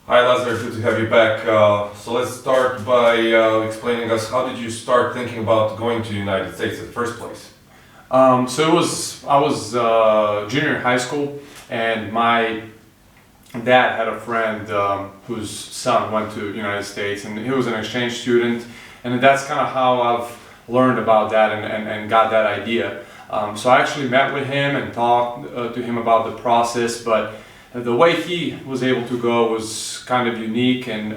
Hi Lazar, good to have you back. So let's start by explaining us how did you start thinking about going to the United States in the first place? I was junior in high school, and my dad had a friend whose son went to the United States, and he was an exchange student, and that's kind of how I've learned about that and got that idea. So I actually met with him and talked to him about the process, but the way he was able to go was kind of unique, and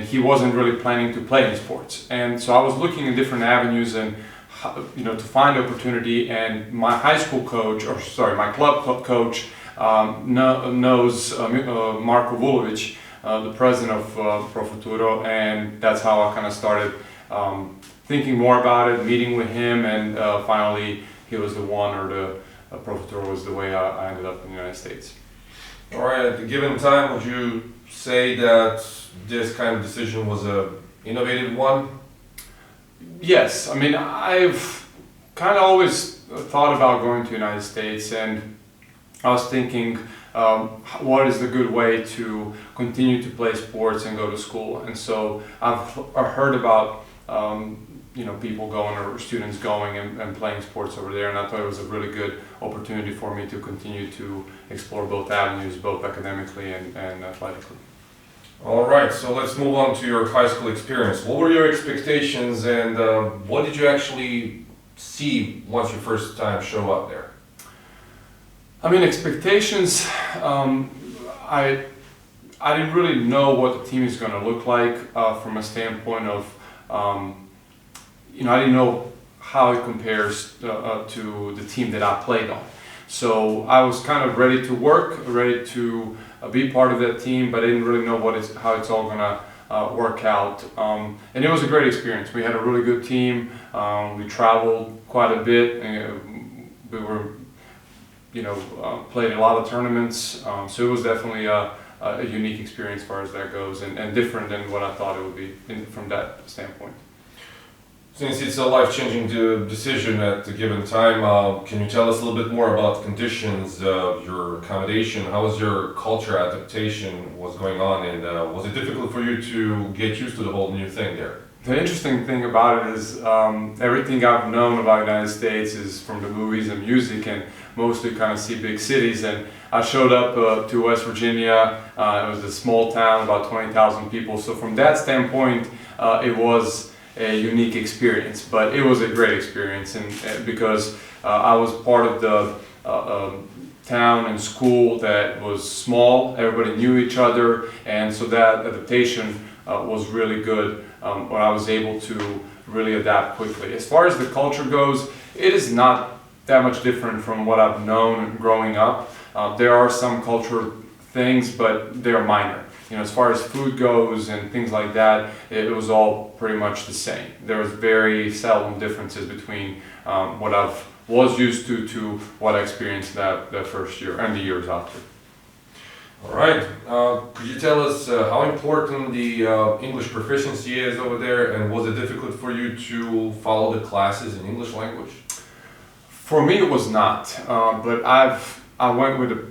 he wasn't really planning to play in sports. And so I was looking in different avenues and to find opportunity. And my high school coach, my club coach, knows Marko Vulovic, the president of Pro Futuro, and that's how I kind of started thinking more about it, meeting with him, and finally he was the one, or the Pro Futuro was the way I ended up in the United States. All right, at the given time, would you say that this kind of decision was a innovative one? Yes, I mean, I've kind of always thought about going to the United States, and I was thinking, what is the good way to continue to play sports and go to school? And so I've heard about people going, or students going and playing sports over there, and I thought it was a really good opportunity for me to continue to explore both avenues, both academically and athletically. All right, so let's move on to your high school experience. What were your expectations, and what did you actually see once you first time show up there? I mean, expectations, I didn't really know what the team is going to look like from a standpoint of, I didn't know how it compares to the team that I played on. So I was kind of ready to work, ready to be part of that team, but I didn't really know how it's all going to work out. And it was a great experience. We had a really good team. We traveled quite a bit. We were, played a lot of tournaments. So it was definitely a unique experience as far as that goes, and different than what I thought it would be from that standpoint. Since it's a life-changing decision at a given time, can you tell us a little bit more about conditions, your accommodation? How was your culture adaptation was going on, and was it difficult for you to get used to the whole new thing there? The interesting thing about it is everything I've known about the United States is from the movies and music, and mostly kind of see big cities. And I showed up to West Virginia. It was a small town, about 20,000 people. So from that standpoint, it was a unique experience, but it was a great experience, and because I was part of the town and school that was small, everybody knew each other, and so that adaptation was really good. When I was able to really adapt quickly. As far as the culture goes, it is not that much different from what I've known growing up. There are some culture things, but they're minor. As far as food goes and things like that, it was all pretty much the same. There was very seldom differences between what I was used to what I experienced that first year and the years after. All right. Could you tell us how important the English proficiency is over there, and was it difficult for you to follow the classes in English language? For me, it was not, but I went with a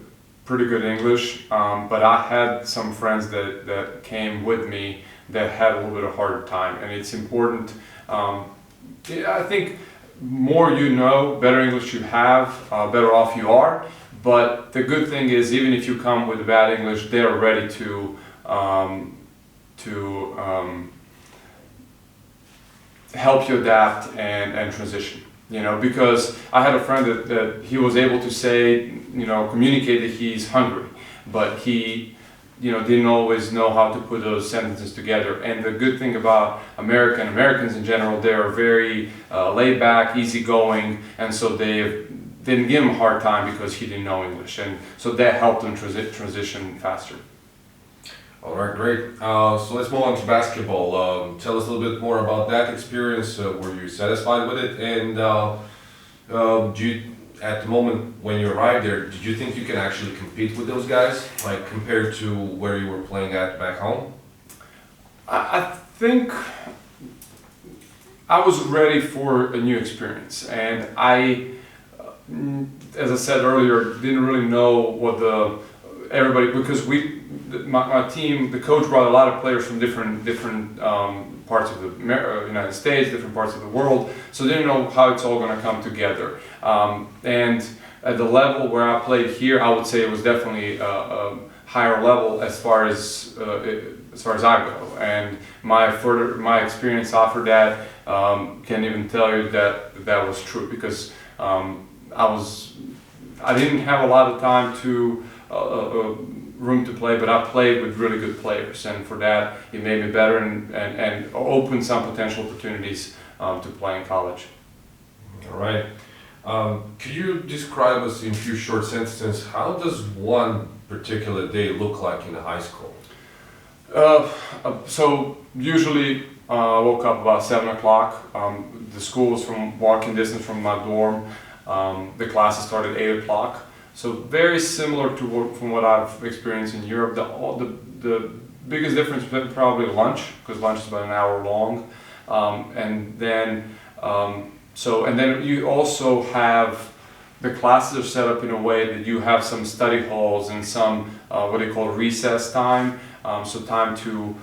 pretty good English, but I had some friends that came with me that had a little bit of harder time, and it's important. I think more you know, better English you have, better off you are. But the good thing is, even if you come with bad English, they are ready to help you adapt and transition. Because I had a friend that he was able to say, communicate that he's hungry, but he, didn't always know how to put those sentences together. And the good thing about Americans in general, they are very laid back, easygoing, and so they didn't give him a hard time because he didn't know English, and so that helped him transition faster. All right, great. So let's move on to basketball. Tell us a little bit more about that experience. Were you satisfied with it? And at the moment when you arrived there, did you think you can actually compete with those guys, like compared to where you were playing at back home? I think I was ready for a new experience, and I, as I said earlier, didn't really know what the everybody, because my team, the coach brought a lot of players from different parts of the United States, different parts of the world, so they didn't know how it's all going to come together. And at the level where I played here, I would say it was definitely a higher level as far as I go. And my experience after that can even tell you that was true, because I didn't have a lot of time to room to play, but I played with really good players, and for that it made me better and opened some potential opportunities to play in college. All right. Could you describe us in a few short sentences, how does one particular day look like in high school? So usually I woke up about 7 o'clock. The school was from walking distance from my dorm. The classes started at 8 o'clock. So very similar to from what I've experienced in Europe. The biggest difference was probably lunch, because lunch is about an hour long. And then you also have, the classes are set up in a way that you have some study halls and some what they call recess time. So time to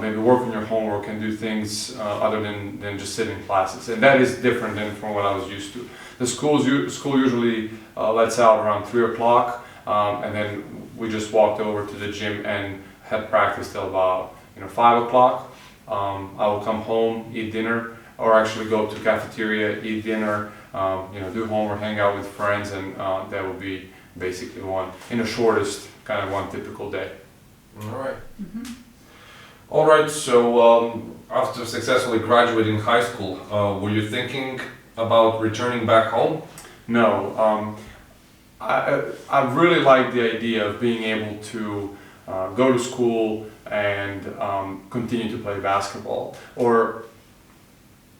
maybe work on your homework and do things other than just sit in classes. And that is different than from what I was used to. The school usually lets out around 3 o'clock, and then we just walked over to the gym and had practice till about 5 o'clock. I will come home, eat dinner, or actually go to cafeteria, eat dinner, do homework, hang out with friends, and that would be basically the shortest kind of one typical day. All right. Mm-hmm. All right. So after successfully graduating high school, were you thinking about returning back home? No. I really like the idea of being able to go to school and continue to play basketball. Or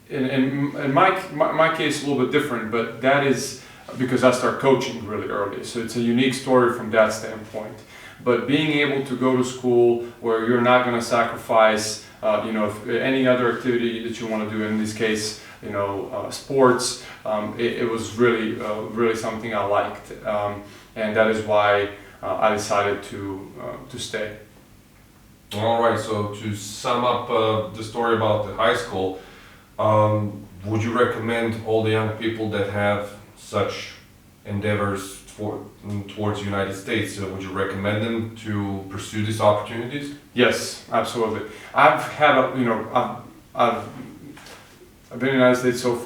in my case, a little bit different, but that is because I start coaching really early. So it's a unique story from that standpoint. But being able to go to school where you're not going to sacrifice, if any other activity that you want to do, in this case, sports, it was really something I liked, and that is why I decided to stay. All right. So to sum up the story about the high school, would you recommend all the young people that have such endeavors towards the United States, would you recommend them to pursue these opportunities? Yes, absolutely. I've been in the United States so far.